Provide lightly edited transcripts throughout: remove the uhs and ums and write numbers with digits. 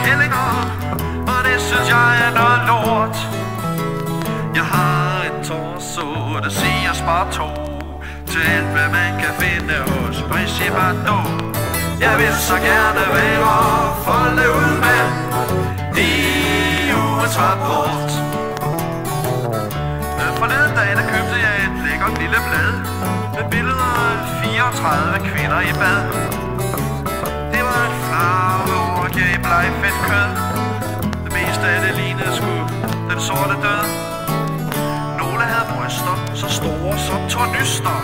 kællinger, og det synes jeg er noget lort. Jeg har et torso, der siger spar 2 til alt hvad man kan finde hos Brigitte Bardot. Jeg vil så gerne være folde ud med i ugens rapport. Forleden dag der købte jeg et lækkert lille blad med billeder af 34 kvinder i bad. Det var et flageorgie i blegfedt kød. Det meste af det lignede sgu den sorte død. Nogle havde bryster så store som tornyster.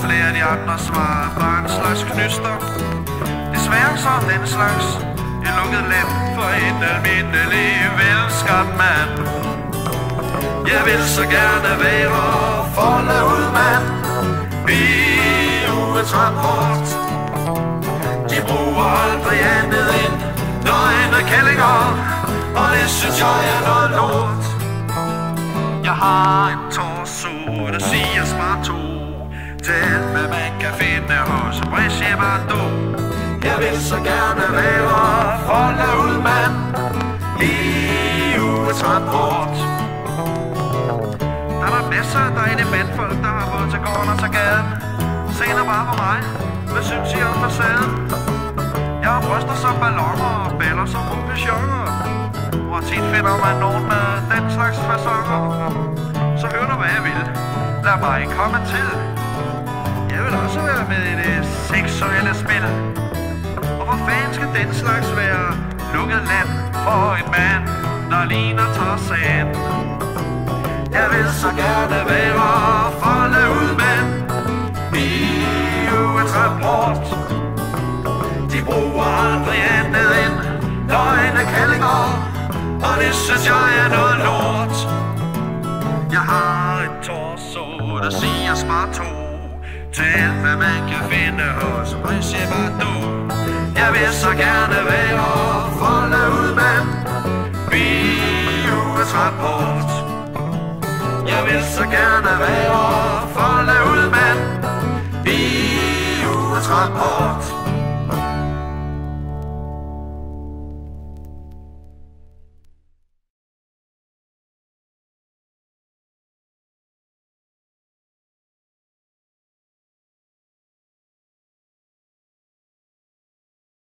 Flere af de andres var bare en slags knyster. Desværre så den slags et lukket land for en almindelig velskabt mand. Jeg vil så gerne være folde ud mand i ugens rapport. De bruger aldrig andet end nøgne kællinger, og det synes jeg er noget lort. Jeg har en torso, der siger spar 2 til alt hvad man kan finde hos Brigitte Bardot. Jeg vil så gerne være folde ud mand i ugens rapport. Der er masser af dejlige mandfolk, der har både til gården og til gaden. Se nu bare på mig. Hvad synes I om facaden? Jeg har bryster som balloner og baller som pigeoner. Og tit finder man nogen med den slags faconer. Så hør du hvad jeg vil. Lad mig komme til. Jeg vil også være med i det seksuelle spil. Og hvor fanden skal den slags være lukket land for en mand, der ligner Tarzan? Jeg vil så gerne være folde ud mand i ugens rapport. De bruger aldrig andet end nøgne kællinger, og det synes jeg er noget lort. Jeg har et torso, der siger spar 2 til alt hvad man kan finde hos Brigitte Bardot. Jeg vil så gerne være folde ud mand i ugens rapport. Jeg vil så gerne være folde ud mand i ugens rapport.